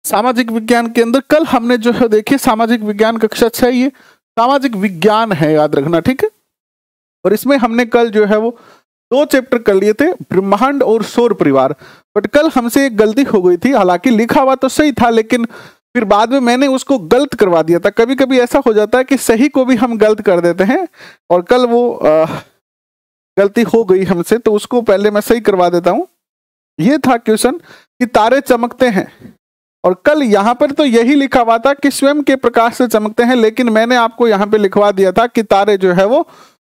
सामाजिक विज्ञान के अंदर कल हमने जो है देखिए सामाजिक विज्ञान कक्षा 6 ये सामाजिक विज्ञान है, याद रखना, ठीक है। और इसमें हमने कल जो है वो 2 चैप्टर कर लिए थे, ब्रह्मांड और सौर परिवार। बट कल हमसे एक गलती हो गई थी, हालांकि लिखा हुआ तो सही था लेकिन फिर बाद में मैंने उसको गलत करवा दिया था। कभी कभी ऐसा हो जाता है कि सही को भी हम गलत कर देते हैं, और कल वो गलती हो गई हमसे, तो उसको पहले मैं सही करवा देता हूं। ये था क्वेश्चन कि तारे चमकते हैं, और कल यहां पर तो यही लिखा हुआ था कि स्वयं के प्रकाश से चमकते हैं, लेकिन मैंने आपको यहां पे लिखवा दिया था कि तारे जो है वो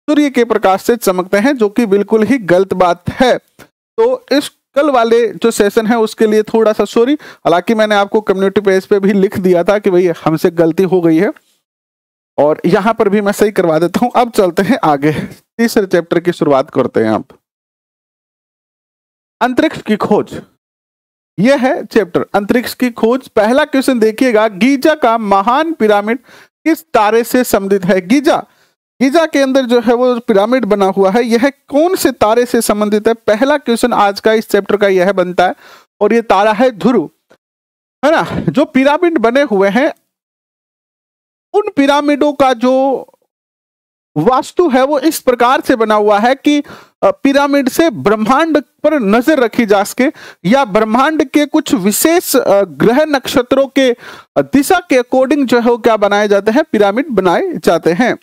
सूर्य के प्रकाश से चमकते हैं, जो कि बिल्कुल ही गलत बात है। तो इस कल वाले जो सेशन है उसके लिए थोड़ा सा सॉरी, हालांकि मैंने आपको कम्युनिटी पेज पे भी लिख दिया था कि भाई हमसे गलती हो गई है, और यहां पर भी मैं सही करवा देता हूं। अब चलते हैं आगे, तीसरे चैप्टर की शुरुआत करते हैं। आप अंतरिक्ष की खोज, यह है चैप्टर अंतरिक्ष की खोज। पहला क्वेश्चन देखिएगा, गीजा का महान पिरामिड किस तारे से संबंधित है? गीजा के अंदर जो है वो पिरामिड बना हुआ है, यह कौन से तारे से संबंधित है? पहला क्वेश्चन आज का इस चैप्टर का यह बनता है, और ये तारा है ध्रुव, है ना। जो पिरामिड बने हुए हैं उन पिरामिडों का जो वास्तु है वो इस प्रकार से बना हुआ है कि पिरामिड से ब्रह्मांड पर नजर रखी जा सके, या ब्रह्मांड के कुछ विशेष ग्रह नक्षत्रों के दिशा के अकॉर्डिंग जो है वो क्या बनाए जाते हैं, पिरामिड बनाए जाते हैं।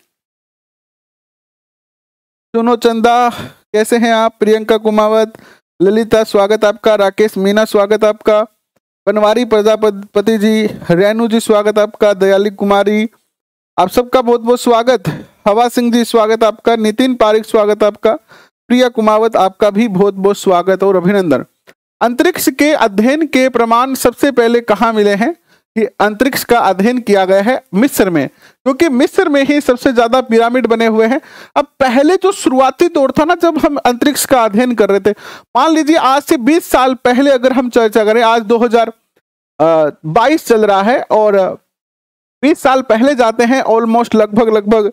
सुनो चंदा, कैसे हैं आप? प्रियंका कुमावत, ललिता स्वागत आपका, राकेश मीना स्वागत आपका, बनवारी प्रजापति जी, रेणु जी स्वागत आपका, दयाली कुमारी, आप सबका बहुत बहुत स्वागत। हवा सिंह जी स्वागत आपका, नितिन पारिक स्वागत आपका, प्रिया कुमावत आपका भी बहुत बहुत स्वागत और अभिनंदन। अंतरिक्ष के अध्ययन के प्रमाण सबसे पहले कहाँ मिले हैं? कि अंतरिक्ष का अध्ययन किया गया है मिस्र में, क्योंकि मिस्र में ही सबसे ज्यादा पिरामिड बने हुए हैं। अब पहले जो शुरुआती दौर था ना, जब हम अंतरिक्ष का अध्ययन कर रहे थे, मान लीजिए आज से 20 साल पहले अगर हम चर्चा करें, आज 2022 चल रहा है, और 20 साल पहले जाते हैं, ऑलमोस्ट लगभग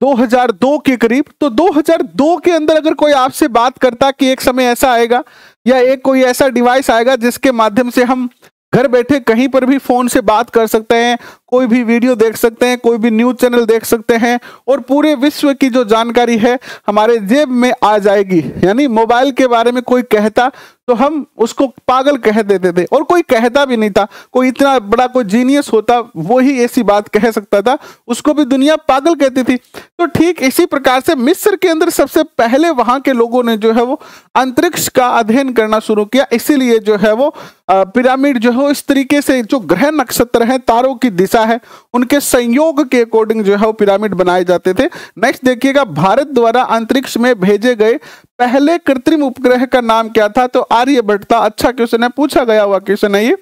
2002 के करीब। तो 2002 के अंदर अगर कोई आपसे बात करता कि एक समय ऐसा आएगा या एक कोई ऐसा डिवाइस आएगा जिसके माध्यम से हम घर बैठे कहीं पर भी फोन से बात कर सकते हैं, कोई भी वीडियो देख सकते हैं, कोई भी न्यूज चैनल देख सकते हैं, और पूरे विश्व की जो जानकारी है हमारे जेब में आ जाएगी, यानी मोबाइल के बारे में कोई कहता तो हम उसको पागल कह देते थे, और कोई कहता भी नहीं था। कोई इतना बड़ा कोई जीनियस होता वो ही ऐसी बात कह सकता था, उसको भी दुनिया पागल कहती थी। तो ठीक इसी प्रकार से मिस्र के अंदर सबसे पहले वहां के लोगों ने जो है वो अंतरिक्ष का अध्ययन करना शुरू किया, इसीलिए जो है वो पिरामिड जो है इस तरीके से, जो ग्रह नक्षत्र हैं, तारों की दिशा है, उनके संयोग के अकॉर्डिंग जो है वो पिरामिड बनाए जाते थे। नेक्स्ट देखिएगा, भारत द्वारा अंतरिक्ष में भेजे गए पहले कृत्रिम उपग्रह का नाम क्या था? तो आर्यभट्ट था। अच्छा क्वेश्चन है, पूछा गया हुआ क्वेश्चन है ये।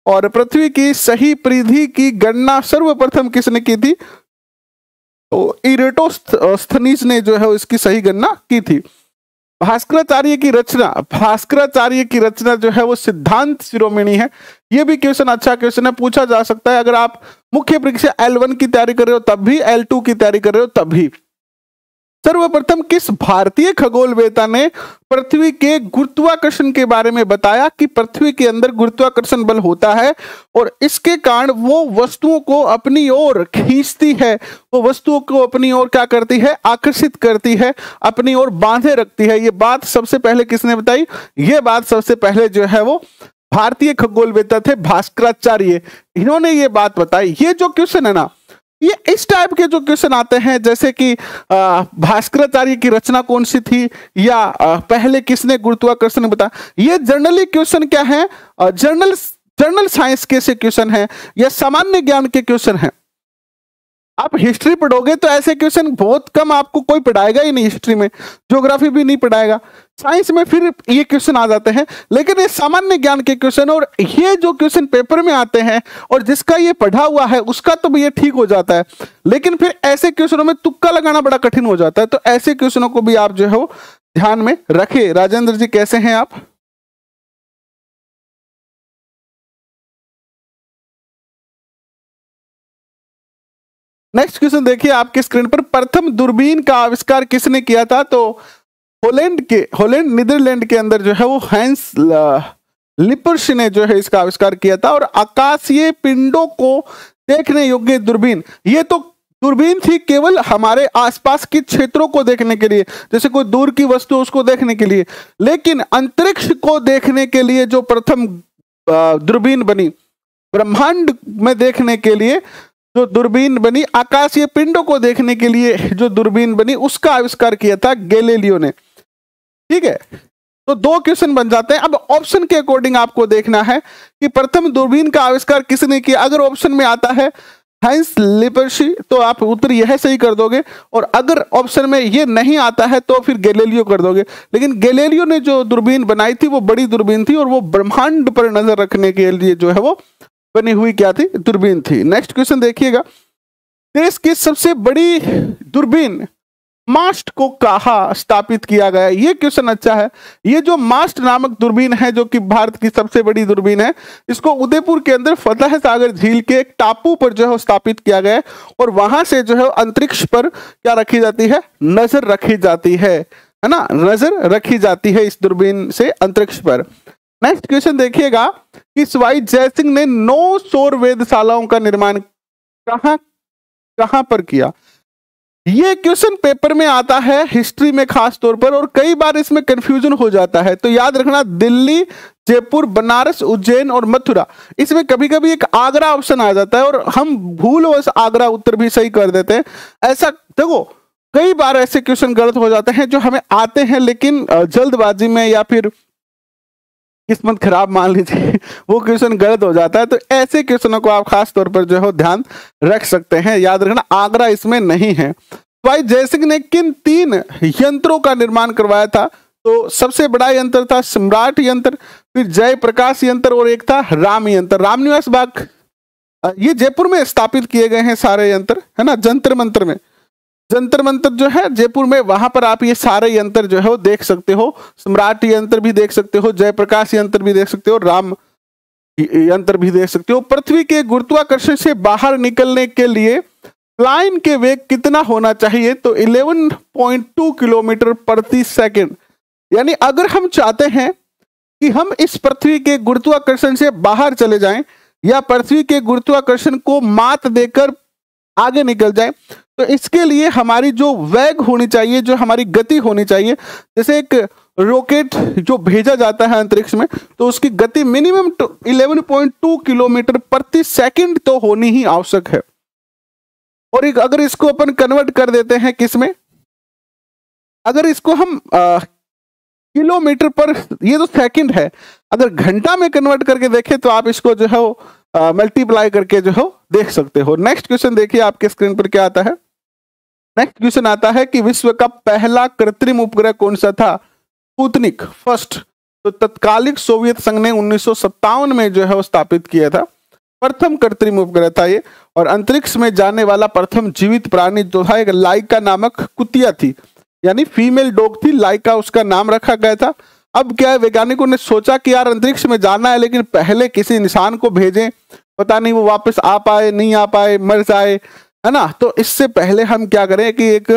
और पृथ्वी की सही परिधि की गणना सर्वप्रथम किसने की थी? तो इरेटोस्थनीज ने जो है इसकी सही गणना की थी। भास्कराचार्य की रचना जो है वो सिद्धांत शिरोमणि है। ये भी क्वेश्चन अच्छा क्वेश्चन है, पूछा जा सकता है। अगर आप मुख्य परीक्षा L1 की तैयारी कर रहे हो तब भी, L2 की तैयारी कर रहे हो तब भी। सर्वप्रथम किस भारतीय खगोलवेत्ता ने पृथ्वी के गुरुत्वाकर्षण के बारे में बताया कि पृथ्वी के अंदर गुरुत्वाकर्षण बल होता है, और इसके कारण वो वस्तुओं को अपनी ओर खींचती है, वो वस्तुओं को अपनी ओर क्या करती है? आकर्षित करती है, अपनी ओर बांधे रखती है। ये बात सबसे पहले किसने बताई? ये बात सबसे पहले जो है वो भारतीय खगोलवेत्ता थे भास्कराचार्य, इन्होंने ये बात बताई। ये जो क्वेश्चन है ना, ये इस टाइप के जो क्वेश्चन आते हैं, जैसे कि भास्कराचार्य की रचना कौन सी थी, या पहले किसने गुरुत्वाकर्षण बताया, ये जनरली क्वेश्चन क्या है? जर्नल साइंस के से क्वेश्चन है, या सामान्य ज्ञान के क्वेश्चन है। आप हिस्ट्री पढ़ोगे तो ऐसे क्वेश्चन बहुत कम, आपको कोई पढ़ाएगा ही नहीं हिस्ट्री में, ज्योग्राफी भी नहीं पढ़ाएगा, साइंस में फिर ये क्वेश्चन आ जाते हैं। लेकिन ये सामान्य ज्ञान के क्वेश्चन, और ये जो क्वेश्चन पेपर में आते हैं और जिसका ये पढ़ा हुआ है उसका तो ये ठीक हो जाता है, लेकिन फिर ऐसे क्वेश्चनों में तुक्का लगाना बड़ा कठिन हो जाता है। तो ऐसे क्वेश्चनों को भी आप जो है वो ध्यान में रखें। राजेंद्र जी कैसे हैं आप? नेक्स्ट क्वेश्चन देखिए आपके स्क्रीन पर, प्रथम दूरबीन का आविष्कार किसने किया था? तो होलैंड नीदरलैंड के अंदर जो है वो हैंस लिपर्स ने जो है इसका आविष्कार किया था। और आकाशीय पिंडों को देखने योग्य दूरबीन, ये तो दूरबीन थी केवल हमारे आसपास के क्षेत्रों को देखने के लिए, जैसे कोई दूर की वस्तु उसको देखने के लिए, लेकिन अंतरिक्ष को देखने के लिए जो प्रथम दूरबीन बनी, ब्रह्मांड में देखने के लिए जो दूरबीन बनी, आकाशीय पिंडों को देखने के लिए जो दूरबीन बनी, उसका आविष्कार किया था गैलीलियो ने। ठीक है, तो 2 क्वेश्चन बन जाते हैं। अब ऑप्शन के अकॉर्डिंग आपको देखना है कि प्रथम दूरबीन का आविष्कार किसने किया। अगर ऑप्शन में आता है हैंस लिपर्स तो आप उत्तर यह सही कर दोगे, और अगर ऑप्शन में ये नहीं आता है तो फिर गैलीलियो कर दोगे। लेकिन गैलीलियो ने जो दूरबीन बनाई थी वो बड़ी दूरबीन थी, और वो ब्रह्मांड पर नजर रखने के लिए जो है वो बनी हुई क्या थी, दूरबीन थी। नेक्स्ट क्वेश्चन देखिएगा, देश की सबसे बड़ी दूरबीन मास्ट को कहाँ स्थापित किया गया। ये क्वेश्चन अच्छा है। ये जो मास्ट नामक दूरबीन है, जो कि भारत की सबसे बड़ी दूरबीन है, इसको उदयपुर के अंदर फतेह सागर झील के एक टापू पर जो है स्थापित किया गया है, और वहां से जो है अंतरिक्ष पर क्या रखी जाती है, नजर रखी जाती है ना, नजर रखी जाती है इस दूरबीन से अंतरिक्ष पर। नेक्स्ट क्वेश्चन देखिएगा कि सवाई जयसिंह ने 9 सौर वेधशालाओं का निर्माण कहां पर किया। ये क्वेश्चन पेपर में आता है हिस्ट्री में खास तौर पर, और कई बार इसमें कंफ्यूजन हो जाता है। तो याद रखना, दिल्ली, जयपुर, बनारस, उज्जैन और मथुरा। इसमें कभी कभी एक आगरा ऑप्शन आ जाता है और हम भूलवश आगरा उत्तर भी सही कर देते हैं। ऐसा देखो, कई बार ऐसे क्वेश्चन गलत हो जाते हैं जो हमें आते हैं, लेकिन जल्दबाजी में या फिर किस्मत खराब मान लीजिए वो क्वेश्चन गलत हो जाता है। तो ऐसे क्वेश्चनों को आप खास तौर पर जो है ध्यान रख सकते हैं। याद रखना, आगरा इसमें नहीं है। भाई जयसिंह ने किन 3 यंत्रों का निर्माण करवाया था। तो सबसे बड़ा यंत्र था सम्राट यंत्र, फिर जयप्रकाश यंत्र, और एक था राम यंत्र। रामनिवास बाग ये जयपुर में स्थापित किए गए हैं सारे यंत्र, है ना। जंतर मंतर में, जंतर मंतर जो है जयपुर में, वहां पर आप ये सारे यंत्र जो है वो देख सकते हो। सम्राट यंत्र भी देख सकते हो, जयप्रकाश यंत्र भी देख सकते हो, राम यंत्र भी देख सकते हो। पृथ्वी के गुरुत्वाकर्षण से बाहर निकलने के लिए लाइन के वेग कितना होना चाहिए। तो 11.2 किलोमीटर प्रति सेकंड। यानी अगर हम चाहते हैं कि हम इस पृथ्वी के गुरुत्वाकर्षण से बाहर चले जाएं, या पृथ्वी के गुरुत्वाकर्षण को मात देकर आगे निकल जाए, तो इसके लिए हमारी जो वेग होनी चाहिए, जो हमारी गति होनी चाहिए, जैसे एक रॉकेट जो भेजा जाता है अंतरिक्ष में, तो उसकी गति मिनिमम 11.2 किलोमीटर प्रति सेकंड तो होनी ही आवश्यक है। और अगर इसको अपन कन्वर्ट कर देते हैं किसमें, अगर इसको हम किलोमीटर पर, ये तो सेकंड है, अगर घंटा में कन्वर्ट करके देखें तो आप इसको जो है वो मल्टीप्लाई करके जो है देख सकते हो। नेक्स्ट क्वेश्चन देखिए आपके स्क्रीन पर क्या आता है। नेक्स्ट क्वेश्चन आता है कि विश्व का पहला कृत्रिम उपग्रह कौन सा था। Sputnik first. तो तत्कालिक सोवियत संघ ने 1957 में जो है वो स्थापित किया था। प्रथम कृत्रिम उपग्रह था ये। और अंतरिक्ष में जाने वाला प्रथम जीवित प्राणी जो था एक लाइका नामक कुतिया थी, यानी फीमेल डॉग थी, लाइका उसका नाम रखा गया था। अब क्या है, वैज्ञानिकों ने सोचा कि यार अंतरिक्ष में जाना है, लेकिन पहले किसी इंसान को भेजें, पता नहीं वो वापस आ पाए नहीं आ पाए, मर जाए, है ना। तो इससे पहले हम क्या करें कि एक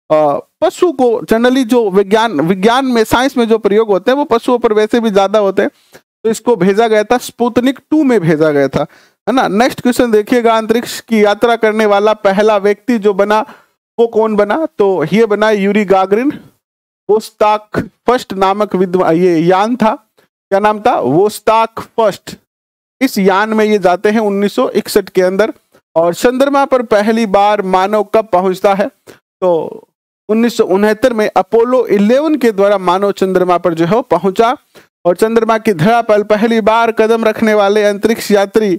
पशु को, जनरली जो विज्ञान में, साइंस में जो प्रयोग होते हैं वो पशुओं पर वैसे भी ज्यादा होते हैं, तो इसको भेजा गया था, स्पुतनिक 2 में भेजा गया था, है ना। नेक्स्ट क्वेश्चन देखिएगा, अंतरिक्ष की यात्रा करने वाला पहला व्यक्ति जो बना वो कौन बना। तो ये बना यूरी गागरिन। वोस्टाक फर्स्ट नामक ये यान था, क्या नाम था, वोस्टाक फर्स्ट। इस यान में ये जाते हैं 1961 के अंदर। और चंद्रमा पर पहली बार मानव कब पहुंचता है। तो 1969 में अपोलो 11 के द्वारा मानव चंद्रमा पर जो है पहुंचा। और चंद्रमा की धरा पर पहली बार कदम रखने वाले अंतरिक्ष यात्री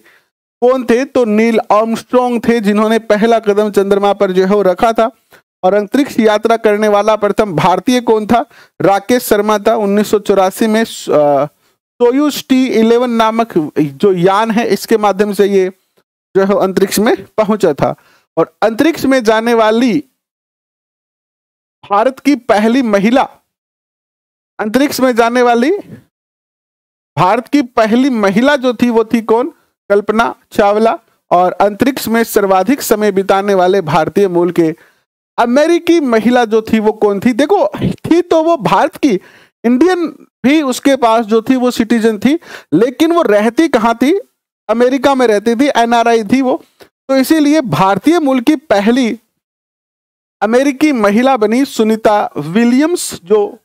कौन थे। तो नील आर्मस्ट्रॉन्ग थे, जिन्होंने पहला कदम चंद्रमा पर जो है रखा था। और अंतरिक्ष यात्रा करने वाला प्रथम भारतीय कौन था। राकेश शर्मा था। 1984 में सोयूज T11 नामक जो यान है, इसके माध्यम से ये जो है अंतरिक्ष में पहुंचा था। और अंतरिक्ष में जाने वाली भारत की पहली महिला, अंतरिक्ष में जाने वाली भारत की पहली महिला जो थी वो थी कौन, कल्पना चावला। और अंतरिक्ष में सर्वाधिक समय बिताने वाले भारतीय मूल के अमेरिकी महिला जो थी वो कौन थी? देखो, थी तो वो भारत की, इंडियन भी उसके पास जो थी वो सिटीजन थी, लेकिन वो रहती कहाँ थी? अमेरिका में रहती थी, एनआरआई थी वो। तो इसीलिए भारतीय मूल की पहली अमेरिकी महिला बनी सुनीता विलियम्स, जो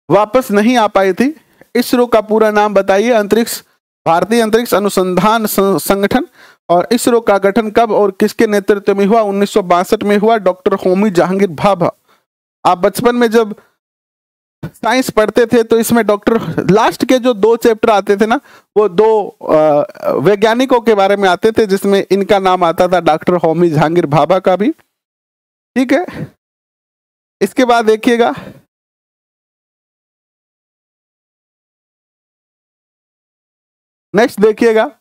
वापस नहीं आ पाई थी। इसरो का पूरा नाम बताइए? अंतरिक्ष, भारतीय अंतरिक्ष अनुसंधान संगठन। और इसरो का गठन कब और किसके नेतृत्व में हुआ? 1962 में हुआ, डॉक्टर होमी जहांगीर भाभा। आप बचपन में जब साइंस पढ़ते थे तो इसमें डॉक्टर, लास्ट के जो 2 चैप्टर आते थे ना, वो 2 वैज्ञानिकों के बारे में आते थे, जिसमें इनका नाम आता था, डॉक्टर होमी जहांगीर भाभा का भी। ठीक है, इसके बाद देखिएगा, नेक्स्ट देखिएगा,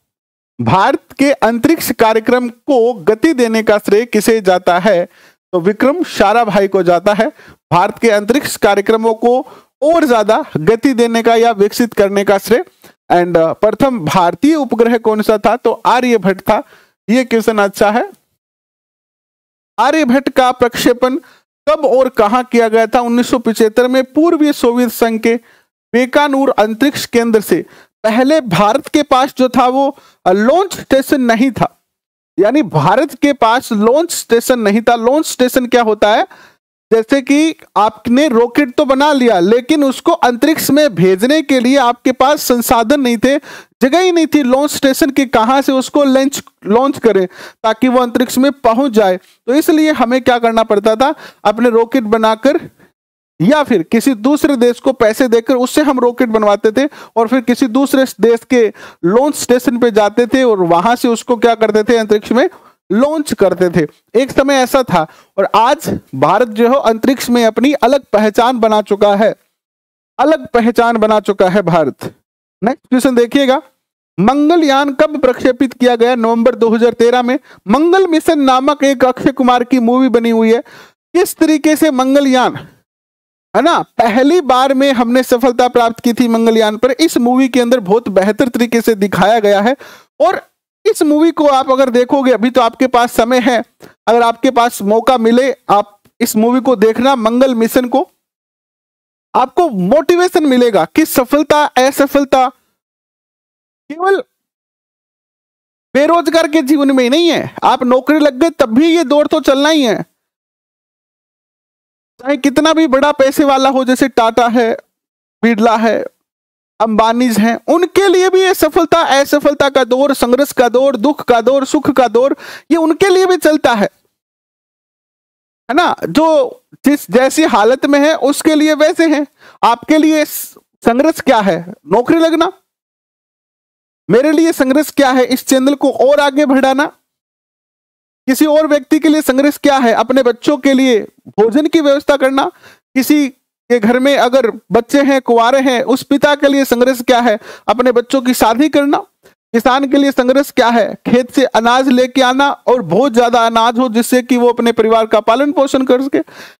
भारत के अंतरिक्ष कार्यक्रम को गति देने का श्रेय किसे जाता है? तो विक्रम साराभाई को जाता है। भारत के अंतरिक्ष कार्यक्रमों को और ज्यादा गति देने का या विकसित करने का श्रेय। एंड प्रथम भारतीय उपग्रह कौन सा था? तो आर्यभट्ट था। ये क्वेश्चन अच्छा है। आर्यभट्ट का प्रक्षेपण कब और कहां किया गया था? 1975 में पूर्वीय सोवियत संघ के बेकानूर अंतरिक्ष केंद्र से। पहले भारत के पास जो था वो लॉन्च स्टेशन नहीं था, यानी भारत के पास लॉन्च स्टेशन नहीं था। लॉन्च स्टेशन क्या होता है? जैसे कि आपने रॉकेट तो बना लिया, लेकिन उसको अंतरिक्ष में भेजने के लिए आपके पास संसाधन नहीं थे, जगह ही नहीं थी लॉन्च स्टेशन की, कहां से उसको लॉन्च करें ताकि वो अंतरिक्ष में पहुंच जाए। तो इसलिए हमें क्या करना पड़ता था? अपने रॉकेट बनाकर या फिर किसी दूसरे देश को पैसे देकर उससे हम रॉकेट बनवाते थे, और फिर किसी दूसरे देश के लॉन्च स्टेशन पे जाते थे और वहां से उसको क्या करते थे? अंतरिक्ष में लॉन्च करते थे। एक समय ऐसा था, और आज भारत जो है अंतरिक्ष में अपनी अलग पहचान बना चुका है, अलग पहचान बना चुका है भारत। नेक्स्ट क्वेश्चन देखिएगा, मंगलयान कब प्रक्षेपित किया गया? नवंबर 2013 में। मंगल मिशन नामक एक अक्षय कुमार की मूवी बनी हुई है। किस तरीके से मंगलयान, है ना, पहली बार में हमने सफलता प्राप्त की थी मंगलयान पर, इस मूवी के अंदर बहुत बेहतर तरीके से दिखाया गया है। और इस मूवी को आप अगर देखोगे, अभी तो आपके पास समय है, अगर आपके पास मौका मिले आप इस मूवी को देखना, मंगल मिशन को, आपको मोटिवेशन मिलेगा कि सफलता असफलता केवल बेरोजगार के जीवन में ही नहीं है। आप नौकरी लग गए तब भी ये दौड़ तो चलना ही है, चाहे कितना भी बड़ा पैसे वाला हो, जैसे टाटा है, बिरला है, अंबानीज हैं, उनके लिए भी ये सफलता असफलता का दौर, संघर्ष का दौर, दुख का दौर, सुख का दौर, ये उनके लिए भी चलता है ना। जो जिस जैसी हालत में है उसके लिए वैसे हैं। आपके लिए संघर्ष क्या है? नौकरी लगना। मेरे लिए संघर्ष क्या है? इस चैनल को और आगे बढ़ाना। किसी और व्यक्ति के लिए संघर्ष क्या है? अपने बच्चों के लिए भोजन की व्यवस्था करना। किसी के घर में अगर बच्चे हैं, कुंवारे हैं, उस पिता के लिए संघर्ष क्या है? अपने बच्चों की शादी करना। किसान के लिए संघर्ष क्या है? खेत से अनाज लेके आना और बहुत ज्यादा अनाज हो जिससे कि वो अपने परिवार का पालन पोषण कर सके।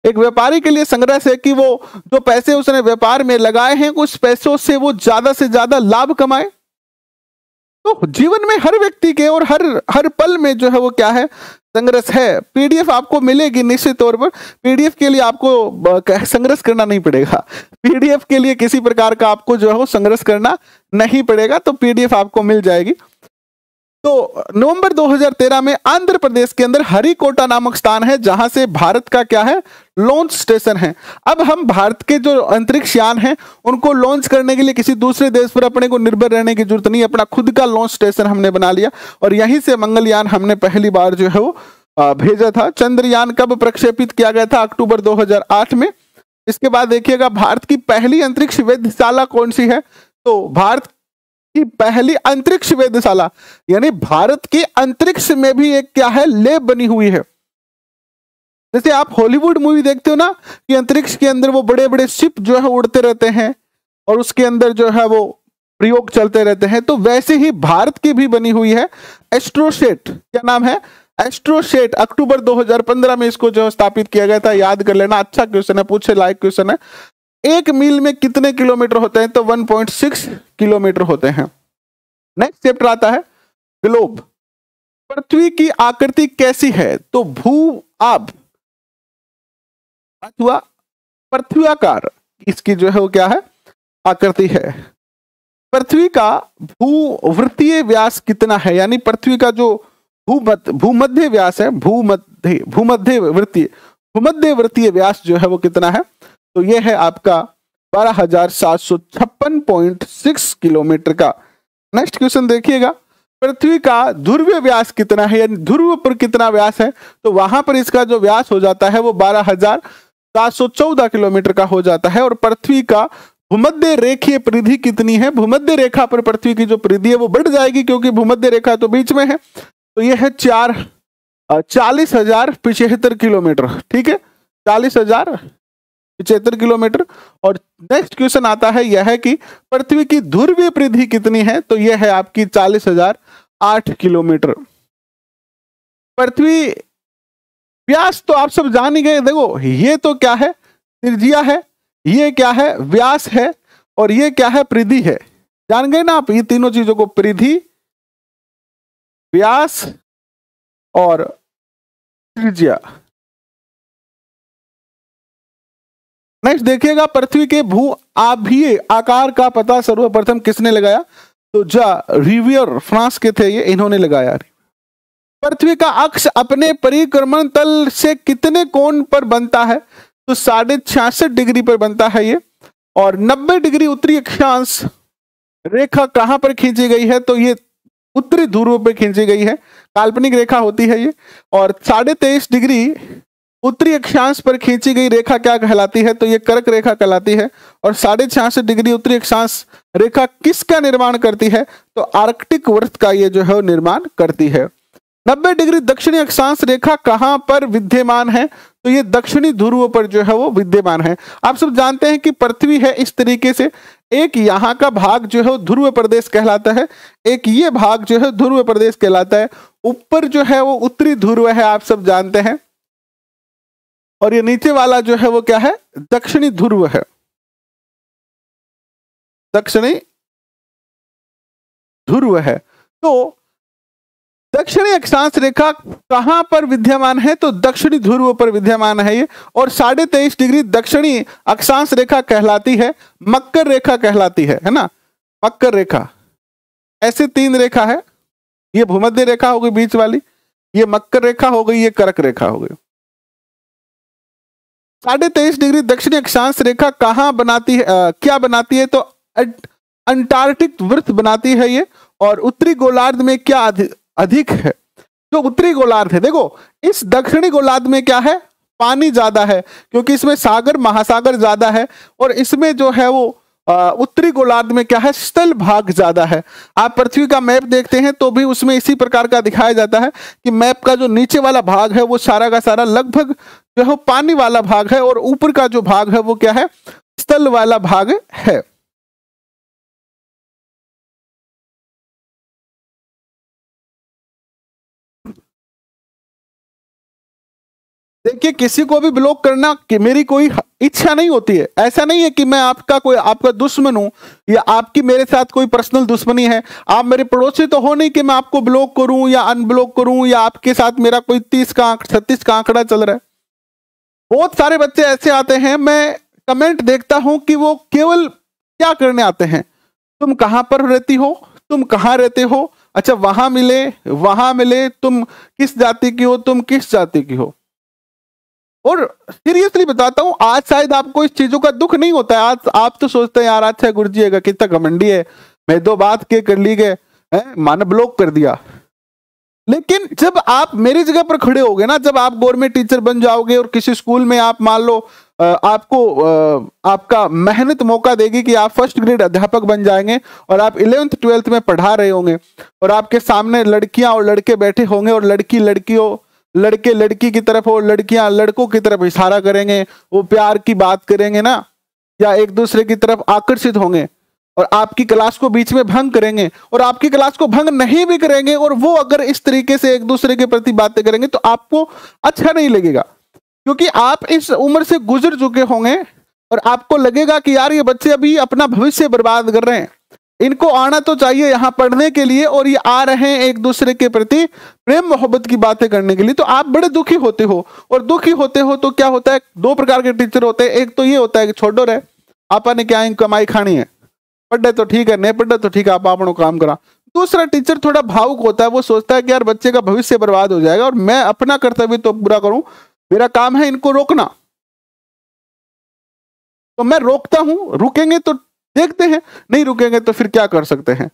एक व्यापारी के लिए संघर्ष है कि वो जो पैसे उसने व्यापार में लगाए हैं उस पैसों से वो ज्यादा से ज्यादा लाभ कमाए। तो जीवन में हर व्यक्ति के और हर पल में जो है वो क्या है? संघर्ष है। पीडीएफ आपको मिलेगी निश्चित तौर पर। पीडीएफ के लिए आपको संघर्ष करना नहीं पड़ेगा। पीडीएफ के लिए किसी प्रकार का आपको जो है वो संघर्ष करना नहीं पड़ेगा, तो पीडीएफ आपको मिल जाएगी। तो नवंबर 2013 में आंध्र प्रदेश के अंदर हरिकोटा नामक स्थान है जहां से भारत का क्या है? लॉन्च स्टेशन है। अब हम भारत के जो अंतरिक्ष यान हैं उनको लॉन्च करने के लिए किसी दूसरे देश पर अपने को निर्भर रहने की जरूरत नहीं, अपना खुद का लॉन्च स्टेशन हमने बना लिया और यहीं से मंगलयान हमने पहली बार जो है वो भेजा था। चंद्रयान कब प्रक्षेपित किया गया था? अक्टूबर 2008 में। इसके बाद देखिएगा, भारत की पहली अंतरिक्ष वेधशाला कौन सी है? तो भारत की पहली अंतरिक्ष वेधशाला, यानी भारत के अंतरिक्ष में भी एक क्या है? लैब बनी हुई है। जैसे आप हॉलीवुड मूवी देखते हो ना कि अंतरिक्ष के अंदर वो बड़े बड़े शिप जो है उड़ते रहते हैं और उसके अंदर जो है वो प्रयोग चलते रहते हैं, तो वैसे ही भारत की भी बनी हुई है एस्ट्रोसेट। क्या नाम है? एस्ट्रोसेट। अक्टूबर 2015 में इसको जो स्थापित किया गया था, याद कर लेना। अच्छा क्वेश्चन है, पूछे लायक क्वेश्चन है। 1 मील में कितने किलोमीटर होते हैं? तो 1.6 किलोमीटर होते हैं। नेक्स्ट चैप्टर आता है ग्लोब। पृथ्वी की आकृति कैसी है? तो भू आब अथवा पृथ्व्याकार इसकी जो है वो क्या है? आकृति है। पृथ्वी का भूवृत्तीय व्यास कितना है? यानी पृथ्वी का जो भूमध्य व्यास है, भूमध्य वृत्तीय व्यास जो है वो कितना है? तो ये है आपका 12,756.6 किलोमीटर का। नेक्स्ट क्वेश्चन देखिएगा, पृथ्वी का ध्रुवीय व्यास कितना है? यानी ध्रुव पर कितना व्यास है? तो वहां पर इसका जो व्यास हो जाता है वो 12,714 किलोमीटर का हो जाता है। और पृथ्वी का भूमध्य रेखीय परिधि कितनी है? भूमध्य रेखा पर पृथ्वी की जो परिधि है वो बढ़ जाएगी, क्योंकि भूमध्य रेखा तो बीच में है। तो ये है 40,075 किलोमीटर। ठीक है, 40,075 किलोमीटर। और नेक्स्ट क्वेश्चन आता है यह है कि पृथ्वी की ध्रुवीय परिधि कितनी है? तो यह है आपकी 40,008 किलोमीटर। पृथ्वी व्यास तो आप सब जान ही गए। देखो ये तो क्या है? त्रिज्या है, ये क्या है? व्यास है, और ये क्या है? परिधि है। जान गए ना आप ये तीनों चीजों को, परिधि, व्यास और त्रिज्या। नेक्स्ट देखिएगा, पृथ्वी के भू आभीय आकार का पता सर्वप्रथम किसने लगाया? तो रिवियर फ्रांस के थे ये, इन्होंने लगाया। पृथ्वी का अक्ष अपने परिक्रमण तल से कितने कोण पर बनता है? तो 66.5 डिग्री पर बनता है ये। और 90 डिग्री उत्तरी अक्षांश रेखा कहां पर खींची गई है? तो ये उत्तरी ध्रुव पर खींची गई है, काल्पनिक रेखा होती है ये। और 23.5 डिग्री उत्तरी अक्षांश पर खींची गई रेखा क्या कहलाती है? तो ये कर्क रेखा कहलाती है। और 66.5 डिग्री उत्तरी अक्षांश रेखा किसका निर्माण करती है? तो आर्कटिक वृत्त का ये जो है निर्माण करती है। 90 डिग्री दक्षिणी अक्षांश रेखा कहां पर विद्यमान है? तो ये दक्षिणी ध्रुव पर जो है वो विद्यमान है। आप सब जानते हैं कि पृथ्वी है इस तरीके से, एक यहाँ का भाग जो है ध्रुव प्रदेश कहलाता है, एक ये भाग जो है ध्रुव प्रदेश कहलाता है। ऊपर जो है वो उत्तरी ध्रुव है, आप सब जानते हैं, और ये नीचे वाला जो है वो क्या है? दक्षिणी ध्रुव है, दक्षिणी ध्रुव है। तो दक्षिणी अक्षांश रेखा कहां पर विद्यमान है? तो दक्षिणी ध्रुव पर विद्यमान है ये। और 23.5 डिग्री दक्षिणी अक्षांश रेखा कहलाती है मकर रेखा कहलाती है ना? मकर रेखा। ऐसे 3 रेखा है, ये भूमध्य रेखा हो गई बीच वाली, ये मकर रेखा हो गई, ये कर्क रेखा हो गई। 23.5 डिग्री दक्षिणी अक्षांश रेखा कहां बनाती है? क्या बनाती है? तो अंटार्कटिक वृत्त बनाती है ये। और उत्तरी गोलार्ध में क्या अधिक है? जो उत्तरी गोलार्ध है, देखो इस दक्षिणी गोलार्ध में क्या है? पानी ज्यादा है, क्योंकि इसमें सागर महासागर ज्यादा है। और इसमें जो है वो उत्तरी गोलार्ध में क्या है? स्थल भाग ज्यादा है। आप पृथ्वी का मैप देखते हैं तो भी उसमें इसी प्रकार का दिखाया जाता है कि मैप का जो नीचे वाला भाग है वो सारा का सारा लगभग जो है पानी वाला भाग है, और ऊपर का जो भाग है वो क्या है? स्थल वाला भाग है। देखिए, किसी को भी ब्लॉक करना कि मेरी कोई इच्छा नहीं होती है। ऐसा नहीं है कि मैं आपका दुश्मन हूं, या आपकी मेरे साथ कोई पर्सनल दुश्मनी है। आप मेरे पड़ोसी तो हो नहीं कि मैं आपको ब्लॉक करूं या अनब्लॉक करूं, या आपके साथ मेरा कोई 30 का 36 का आंकड़ा चल रहा है। बहुत सारे बच्चे ऐसे आते हैं, मैं कमेंट देखता हूं कि वो केवल क्या करने आते हैं? तुम कहां पर रहती हो? तुम कहां रहते हो? अच्छा वहां मिले, तुम किस जाति की हो? तुम किस जाति की हो? और सीरियसली बताता हूं, आज शायद आपको इस चीजों का दुख नहीं होता है। आज आप तो सोचते हैं यार अच्छा गुरुजी है कितना घमंडी है, मैं 2 बात के कर ली गए, माने ब्लॉक कर दिया। लेकिन जब आप मेरी जगह पर खड़े होगे ना, जब आप गवर्नमेंट टीचर बन जाओगे और किसी स्कूल में आप मान लो आपका मेहनत मौका देगी कि आप फर्स्ट ग्रेड अध्यापक बन जाएंगे, और आप 11th 12th में पढ़ा रहे होंगे, और आपके सामने लड़कियां और लड़के बैठे होंगे, और लड़के लड़की की तरफ और लड़कियां लड़कों की तरफ इशारा करेंगे, वो प्यार की बात करेंगे ना, या एक दूसरे की तरफ आकर्षित होंगे, और आपकी क्लास को बीच में भंग करेंगे, और आपकी क्लास को भंग नहीं भी करेंगे, और वो अगर इस तरीके से एक दूसरे के प्रति बातें करेंगे तो आपको अच्छा नहीं लगेगा, क्योंकि आप इस उम्र से गुजर चुके होंगे, और आपको लगेगा कि यार ये बच्चे अभी अपना भविष्य बर्बाद कर रहे हैं। इनको आना तो चाहिए यहाँ पढ़ने के लिए, और ये आ रहे हैं एक दूसरे के प्रति प्रेम मोहब्बत की बातें करने के लिए, तो आप बड़े दुखी होते हो। और दुखी होते हो तो क्या होता है, दो प्रकार के टीचर होते हैं। एक तो ये होता है कि छोड़ो रे, आपा ने क्या कमाई खानी है, पढ़े तो ठीक है, नहीं पढ़े तो ठीक है, आप अपनों काम करा। दूसरा टीचर थोड़ा भावुक होता है, वो सोचता है कि यार बच्चे का भविष्य बर्बाद हो जाएगा और मैं अपना कर्तव्य तो पूरा करूं, मेरा काम है इनको रोकना, तो मैं रोकता हूं। रुकेंगे तो देखते हैं, नहीं रुकेंगे तो फिर क्या कर सकते हैं।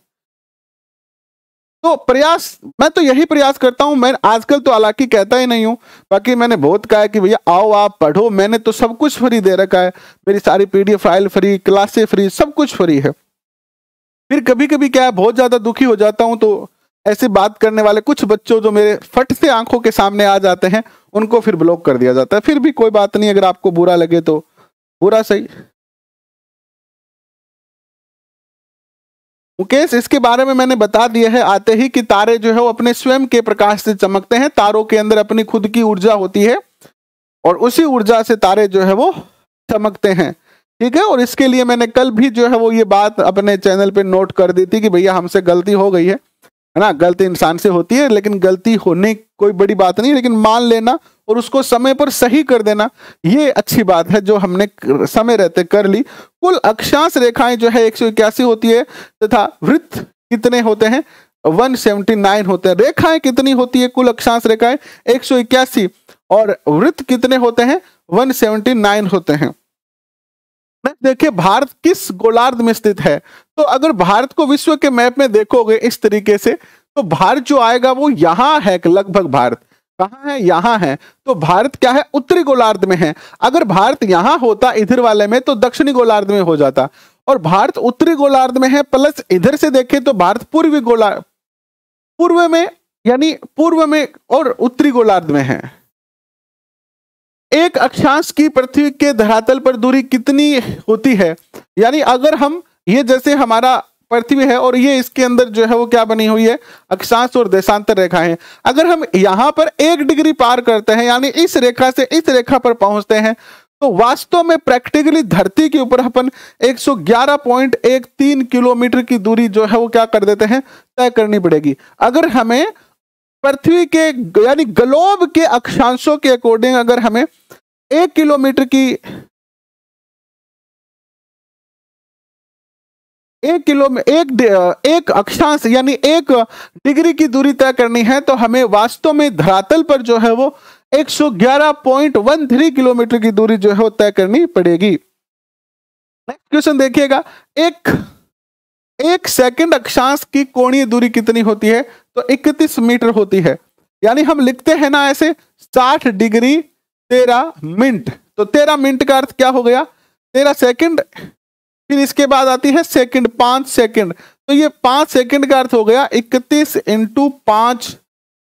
तो प्रयास, मैं तो यही प्रयास करता हूं। मैं आजकल तो हालांकि कहता ही नहीं हूं, बाकी मैंने बहुत कहा है कि भैया आओ आप पढ़ो, मैंने तो सब कुछ फ्री दे रखा है, मेरी सारी PDF file free, classes free, सब कुछ फ्री है। फिर कभी कभी क्या है, बहुत ज्यादा दुखी हो जाता हूं तो ऐसी बात करने वाले कुछ बच्चों जो मेरे फट से आंखों के सामने आ जाते हैं, उनको फिर ब्लॉक कर दिया जाता है। फिर भी कोई बात नहीं, अगर आपको बुरा लगे तो बुरा सही। मुकेश, इसके बारे में मैंने बता दिया है आते ही कि तारे जो है वो अपने स्वयं के प्रकाश से चमकते हैं। तारों के अंदर अपनी खुद की ऊर्जा होती है और उसी ऊर्जा से तारे जो है वो चमकते हैं, ठीक है। और इसके लिए मैंने कल भी जो है वो ये बात अपने चैनल पे नोट कर दी थी कि भैया हमसे गलती हो गई है ना। गलती इंसान से होती है, लेकिन गलती होने कोई बड़ी बात नहीं, लेकिन मान लेना और उसको समय पर सही कर देना, ये अच्छी बात है जो हमने समय रहते कर ली। कुल अक्षांश रेखाएं जो है 181 होती है, तथा वृत्त कितने होते हैं, 179 होते हैं। रेखाएं कितनी होती है, कुल अक्षांश रेखाएं 181, और वृत्त कितने होते हैं, 179 होते हैं। देखिए भारत किस गोलार्ध में स्थित है, तो अगर भारत को विश्व के मैप में देखोगे इस तरीके से, तो भारत जो आएगा वो यहां है, लगभग भारत कहां है, यहां है। तो भारत क्या है, उत्तरी गोलार्ध में है। अगर भारत यहां होता इधर वाले में तो दक्षिणी गोलार्ध में हो जाता, और भारत उत्तरी गोलार्ध में है, प्लस इधर से देखें तो भारत पूर्वी गोलार्ध, पूर्व में, यानी पूर्व में और उत्तरी गोलार्ध में है। एक अक्षांश की पृथ्वी के धरातल पर दूरी कितनी होती है, यानी अगर हम ये जैसे हमारा पृथ्वी है और ये इसके अंदर जो है वो क्या बनी हुई है, अक्षांश और देशांतर रेखाएं। अगर हम यहां पर 1 डिग्री पार करते हैं, यानी इस रेखा से इस रेखा पर पहुंचते हैं, तो वास्तव में प्रैक्टिकली धरती के ऊपर अपन 111.13 किलोमीटर की दूरी जो है वो क्या कर देते हैं, तय करनी पड़ेगी। अगर हमें पृथ्वी के यानी ग्लोब के अक्षांशों के अकॉर्डिंग अगर हमें 1 किलोमीटर की एक अक्षांश यानी 1 डिग्री की दूरी तय करनी है, तो हमें वास्तव में धरातल पर जो है वो 111.13 किलोमीटर की दूरी जो है वो तय करनी पड़ेगी। नेक्स्ट क्वेश्चन देखिएगा, एक सेकंड अक्षांश की कोणीय दूरी कितनी होती है, तो 31 मीटर होती है। यानी हम लिखते हैं ना ऐसे 60 डिग्री 13 मिनट, तो 13 मिनट का अर्थ क्या हो गया, 13 सेकंड। फिर इसके बाद आती है सेकंड, 5 सेकंड, तो ये 5 सेकंड का अर्थ हो गया 31 × 5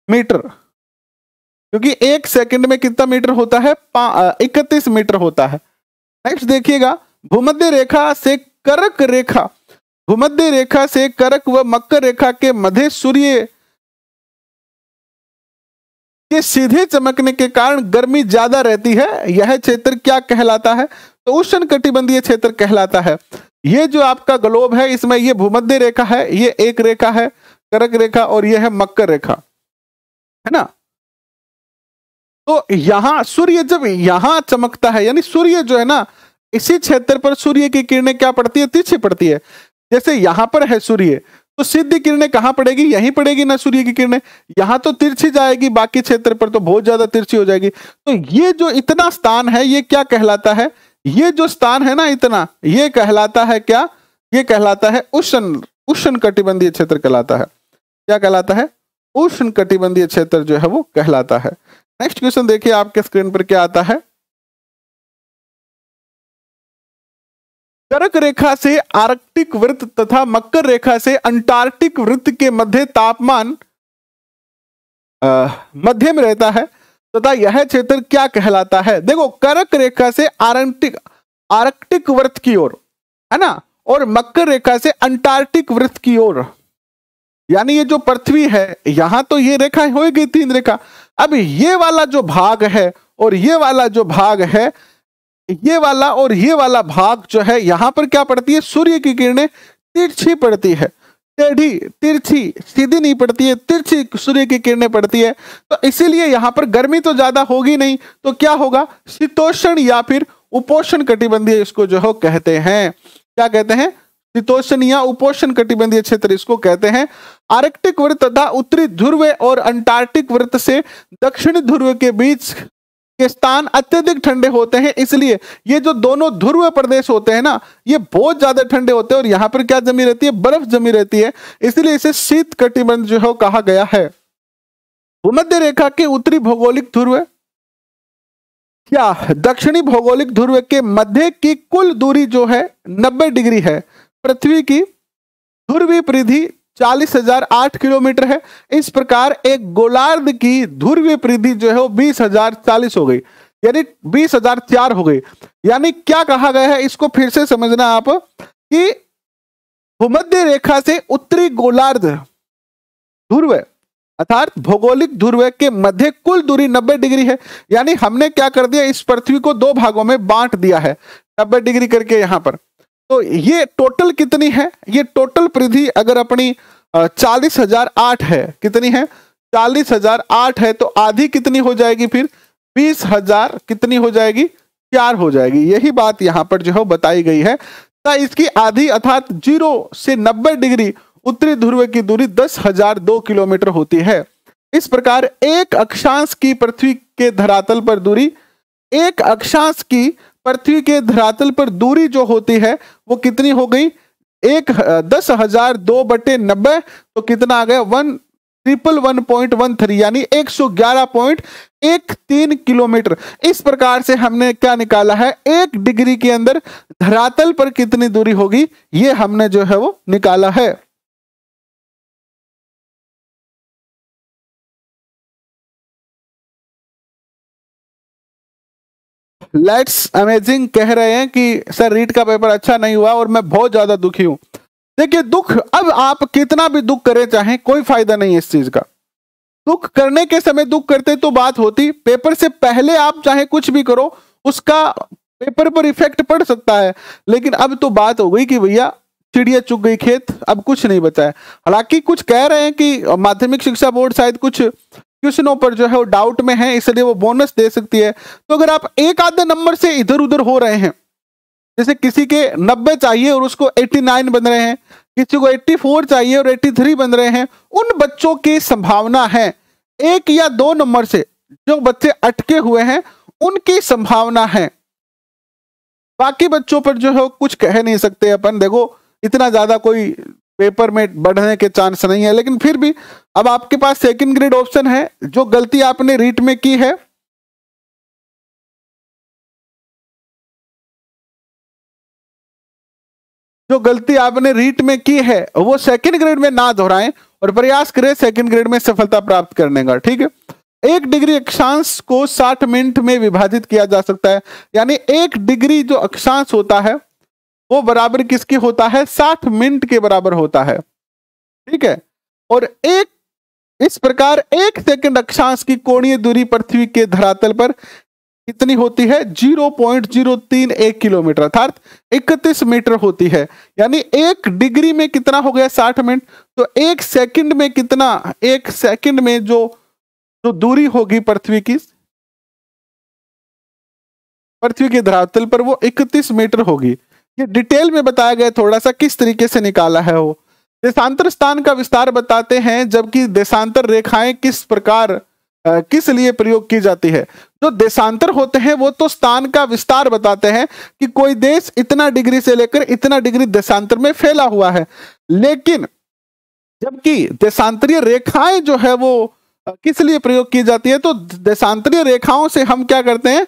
मीटर, क्योंकि 1 सेकंड में कितना मीटर होता है, 31 मीटर होता है। नेक्स्ट देखिएगा, भूमध्य रेखा से कर्क रेखा, भूमध्य रेखा से कर्क व मकर रेखा के मध्य सूर्य के सीधे चमकने के कारण गर्मी ज्यादा रहती है, यह क्षेत्र क्या कहलाता है, तो उष्ण कटिबंधीय क्षेत्र कहलाता है। ये जो आपका ग्लोब है इसमें ये भूमध्य रेखा है, ये एक रेखा है कर्क रेखा, और ये है मकर रेखा, है ना। तो यहां सूर्य जब यहां चमकता है, यानी सूर्य जो है ना, इसी क्षेत्र पर सूर्य की किरणें क्या पड़ती है, तिरछी पड़ती है। जैसे यहां पर है सूर्य, तो सीधी किरणें कहां पड़ेगी, यहीं पड़ेगी ना सूर्य की किरणें, यहां तो तिरछी जाएगी, बाकी क्षेत्र पर तो बहुत ज्यादा तिरछी हो जाएगी। तो ये जो इतना स्थान है ये क्या कहलाता है, ये जो स्थान है ना इतना, ये कहलाता है क्या, ये कहलाता है उष्ण कटिबंधीय क्षेत्र कहलाता है। क्या कहलाता है, उष्ण कटिबंधीय क्षेत्र जो है वो कहलाता है। नेक्स्ट क्वेश्चन देखिए आपके स्क्रीन पर क्या आता है, कर्क रेखा से आर्कटिक वृत्त तथा मकर रेखा से अंटार्कटिक वृत्त के मध्य तापमान मध्यम रहता है तथा यह क्षेत्र क्या कहलाता है। देखो कर्क रेखा से आर्कटिक वृत्त की ओर, है ना, और मकर रेखा से अंटार्कटिक वृत्त की ओर, यानी ये जो पृथ्वी है यहां तो ये रेखा होगी 3 रेखा। अब ये वाला जो भाग है और ये वाला जो भाग है, ये वाला और ये वाला भाग जो है, यहां पर क्या पड़ती है, सूर्य की किरणें तिरछी पड़ती है, टेढ़ी, तिरछी, सीधी नहीं पड़ती है, तिरछी सूर्य की किरणें पड़ती है। तो इसीलिए यहाँ पर गर्मी तो ज्यादा होगी नहीं, तो क्या होगा, शीतोष्ण या फिर उपोष्ण कटिबंधीय इसको जो है कहते हैं। क्या कहते हैं, शीतोष्ण या उपोष्ण कटिबंधीय क्षेत्र इसको कहते हैं। आर्कटिक वृत्त तथा उत्तरी ध्रुव और अंटार्कटिक वृत्त से दक्षिणी ध्रुव के बीच के स्थान अत्यधिक ठंडे होते हैं, इसलिए ये जो दोनों ध्रुव प्रदेश होते हैं ना, ये बहुत ज्यादा ठंडे होते हैं और यहाँ पर क्या जमी रहती है, बर्फ जमी रहती है, इसलिए इसे शीत कटिबंध जो है कहा गया है। भूमध्य रेखा के उत्तरी भौगोलिक ध्रुव या दक्षिणी भौगोलिक ध्रुव के मध्य की कुल दूरी जो है 90 डिग्री है। पृथ्वी की ध्रुवीय परिधि 40,008 किलोमीटर है। इस प्रकार एक गोलार्ध की ध्रुवीय परिधि जो है वो 20,040 हो गई, यानी 20,004 हो गई। यानी क्या कहा गया है, इसको फिर से समझना आप कि भूमध्य रेखा से उत्तरी गोलार्ध ध्रुव अर्थात भौगोलिक ध्रुव के मध्य कुल दूरी 90 डिग्री है। यानी हमने क्या कर दिया, इस पृथ्वी को दो भागों में बांट दिया है 90 डिग्री करके यहाँ पर। तो ये टोटल कितनी है, ये टोटल परिधि अगर अपनी 40,008 है, कितनी है 40,008 है, तो आधी कितनी हो जाएगी, फिर 20,000 कितनी हो जाएगी, 4 हो जाएगी। यही बात यहाँ पर जो है बताई गई है। तो इसकी आधी अर्थात 0 से 90 डिग्री उत्तरी ध्रुव की दूरी 10,002 किलोमीटर होती है। इस प्रकार एक अक्षांश की पृथ्वी के धरातल पर दूरी, एक अक्षांश की पृथ्वी के धरातल पर दूरी जो होती है वो कितनी हो गई, 10,002/90, तो कितना आ गया 1,111.13 यानी 111.13 किलोमीटर। इस प्रकार से हमने क्या निकाला है, 1 डिग्री के अंदर धरातल पर कितनी दूरी होगी, ये हमने जो है वो निकाला है। लेट्स अमेजिंग कह रहे हैं कि सर रीट का पेपर अच्छा नहीं हुआ और मैं बहुत ज्यादा दुखी हूं। देखिए दुख, अब आप कितना भी दुख करें चाहे कोई फायदा नहीं है इस चीज का। दुख करने के समय दुख करते तो बात होती, पेपर से पहले आप चाहे कुछ भी करो उसका पेपर पर इफेक्ट पड़ सकता है, लेकिन अब तो बात हो गई कि भैया चिड़िया चुग गई खेत, अब कुछ नहीं बचा है। हालांकि कुछ कह रहे हैं कि माध्यमिक शिक्षा बोर्ड शायद कुछ क्वेश्चनों पर जो है वो डाउट में है, इसलिए वो बोनस दे सकती है। तो अगर आप एक आधे नंबर से इधर उधर हो रहे हैं, जैसे किसी के 90 चाहिए और उसको 89 बन रहे हैं, किसी को 84 चाहिए और 83 बन रहे हैं, उन बच्चों की संभावना है 1 या 2 नंबर से, जो बच्चे अटके हुए हैं उनकी संभावना है। बाकी बच्चों पर जो है कुछ कह नहीं सकते अपन। देखो इतना ज्यादा कोई पेपर में बढ़ने के चांस नहीं है, लेकिन फिर भी अब आपके पास सेकंड ग्रेड ऑप्शन है। जो गलती आपने रीट में की है, जो गलती आपने रीट में की है वो सेकंड ग्रेड में ना दोहराएं और प्रयास करें सेकंड ग्रेड में सफलता प्राप्त करने का। ठीक है, 1 डिग्री अक्षांश को 60 मिनट में विभाजित किया जा सकता है, यानी 1 डिग्री जो अक्षांश होता है वो बराबर किसके होता है, 60 मिनट के बराबर होता है। ठीक है, और इस प्रकार 1 सेकंड अक्षांश की कोणीय दूरी पृथ्वी के धरातल पर कितनी होती है, 0.031 किलोमीटर अर्थात 31 मीटर होती है। यानी 1 डिग्री में कितना हो गया, 60 मिनट, तो 1 सेकंड में कितना, 1 सेकंड में जो दूरी होगी पृथ्वी की, पृथ्वी के धरातल पर वो 31 मीटर होगी। ये डिटेल में बताया गया थोड़ा सा किस तरीके से निकाला है वो। देशांतर स्थान का विस्तार बताते हैं, जबकि देशांतर रेखाएं किस प्रकार किस लिए प्रयोग की जाती है। जो देशांतर होते हैं वो तो स्थान का विस्तार बताते हैं कि कोई देश इतना डिग्री से लेकर इतना डिग्री देशांतर में फैला हुआ है, लेकिन जबकि देशांतरीय रेखाएं जो है वो किस लिए प्रयोग की जाती है, तो देशांतरीय रेखाओं से हम क्या करते हैं,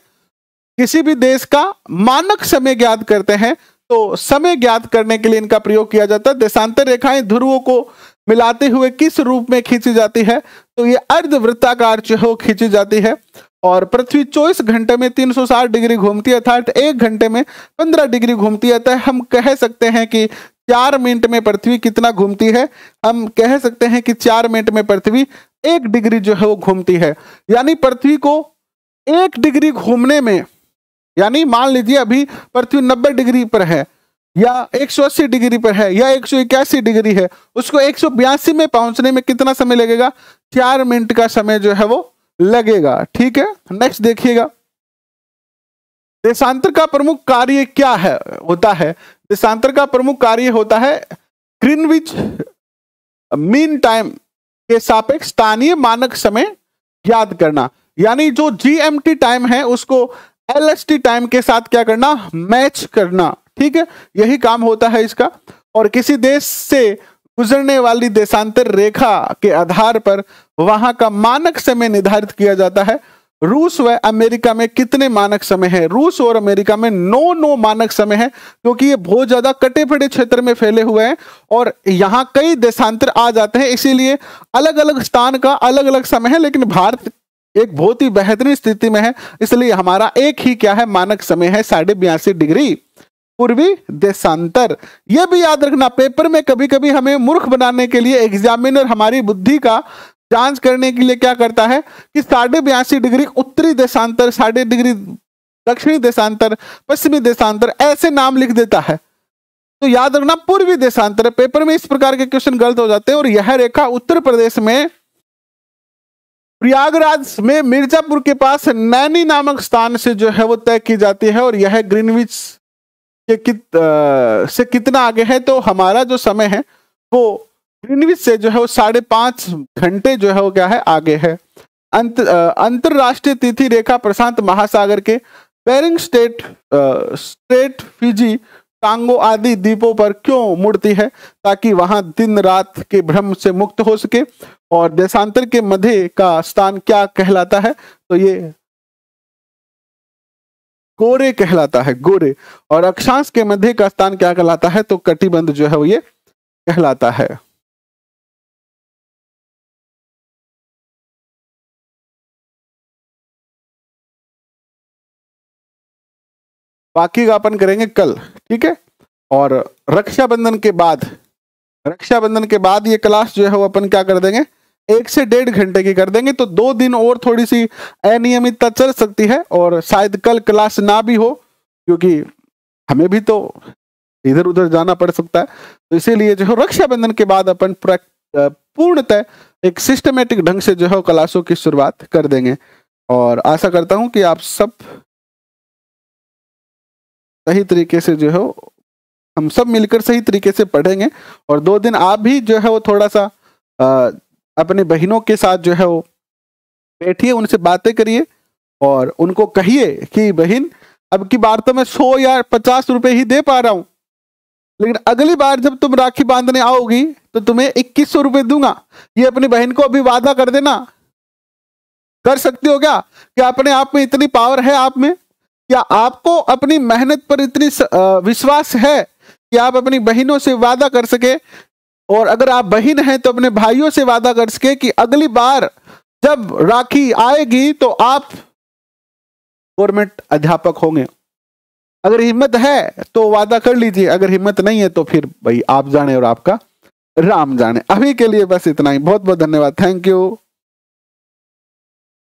किसी भी देश का मानक समय ज्ञात करते हैं। तो समय ज्ञात करने के लिए इनका प्रयोग किया जाता है। देशांतर रेखाएं ध्रुवों को मिलाते हुए किस रूप में खींची जाती है, तो ये अर्धवृत्ताकार जो है खींची जाती है। और पृथ्वी 24 घंटे में 360 डिग्री घूमती है, अर्थात 1 घंटे में 15 डिग्री घूमती है। तो हम कह सकते हैं कि 4 मिनट में पृथ्वी कितना घूमती है, हम कह सकते हैं कि 4 मिनट में पृथ्वी 1 डिग्री जो है वो घूमती है। यानी पृथ्वी को 1 डिग्री घूमने में, यानी मान लीजिए अभी पृथ्वी 90 डिग्री पर है, या 180 डिग्री पर है या 181 डिग्री है, उसको 182 में पहुंचने में कितना समय लगेगा? 4 मिनट का समय जो है वो लगेगा। ठीक है, नेक्स्ट देखिएगा, देशांतर का प्रमुख कार्य क्या है होता है? देशांतर का प्रमुख कार्य होता है ग्रीनविच मीन टाइम के सापेक्ष स्थानीय मानक समय याद करना, यानी जो जीएमटी टाइम है उसको एलएसटी टाइम के साथ क्या करना? मैच करना। ठीक है, यही काम होता है इसका। और किसी देश से गुजरने वाली देशांतर रेखा के आधार पर वहां का मानक समय निर्धारित किया जाता है। रूस व अमेरिका में कितने मानक समय है? रूस और अमेरिका में 9 मानक समय है, क्योंकि ये बहुत ज्यादा कटे फटे क्षेत्र में फैले हुए हैं और यहाँ कई देशांतर आ जाते हैं, इसीलिए अलग अलग स्थान का अलग अलग समय है। लेकिन भारत एक बहुत ही बेहतरीन स्थिति में है, इसलिए हमारा एक ही क्या है? मानक समय है 82.5 डिग्री पूर्वी देशांतर। यह भी याद रखना, पेपर में कभी कभी हमें मूर्ख बनाने के लिए एग्जामिनर हमारी बुद्धि का जांच करने के लिए क्या करता है कि 82.5 डिग्री उत्तरी देशांतर, 60 डिग्री दक्षिणी देशांतर, पश्चिमी देशांतर, ऐसे नाम लिख देता है। तो याद रखना पूर्वी देशांतर। पेपर में इस प्रकार के क्वेश्चन गलत हो जाते हैं। और यह रेखा उत्तर प्रदेश में प्रयागराज में मिर्जापुर के पास नैनी नामक स्थान से जो है वो तय की जाती है। और यह ग्रीनविच से कितना आगे है? तो हमारा जो समय है वो ग्रीनविच से जो है वो 5.5 घंटे जो है वो क्या है? आगे है। अंतरराष्ट्रीय तिथि रेखा प्रशांत महासागर के बेरिंग स्ट्रेट, फिजी, टांगो आदि द्वीपों पर क्यों मुड़ती है? ताकि वहां दिन रात के भ्रम से मुक्त हो सके। और देशांतर के मध्य का स्थान क्या कहलाता है? तो ये गोरे कहलाता है, गोरे। और अक्षांश के मध्य का स्थान क्या कहलाता है? तो कटिबंध जो है वो ये कहलाता है। बाकी का अपन करेंगे कल। ठीक है, और रक्षाबंधन के बाद ये क्लास जो है वो अपन क्या कर देंगे? 1 से 1.5 घंटे की कर देंगे। तो 2 दिन और थोड़ी सी अनियमितता चल सकती है और शायद कल क्लास ना भी हो, क्योंकि हमें भी तो इधर उधर जाना पड़ सकता है। तो इसीलिए जो है रक्षाबंधन के बाद अपन पूर्णतः एक सिस्टमेटिक ढंग से जो है क्लासों की शुरुआत कर देंगे। और आशा करता हूं कि आप सब सही तरीके से जो है हम सब मिलकर सही तरीके से पढ़ेंगे। और 2 दिन आप भी जो है वो थोड़ा सा अपने बहनों के साथ जो है वो बैठिए, उनसे बातें करिए और उनको कहिए कि बहन अब की बार तो मैं 100 या 50 रुपए ही दे पा रहा हूं, लेकिन अगली बार जब तुम राखी बांधने आओगी तो तुम्हें 2100 रुपए दूंगा। ये अपनी बहन को अभी वादा कर देना। कर सकती हो क्या? क्या अपने आप में इतनी पावर है आप में? क्या आपको अपनी मेहनत पर इतनी विश्वास है कि आप अपनी बहनों से वादा कर सके? और अगर आप बहन हैं तो अपने भाइयों से वादा कर सके कि अगली बार जब राखी आएगी तो आप गवर्नमेंट अध्यापक होंगे। अगर हिम्मत है तो वादा कर लीजिए, अगर हिम्मत नहीं है तो फिर भाई आप जाने और आपका राम जाने। अभी के लिए बस इतना ही। बहुत बहुत धन्यवाद। Thank you.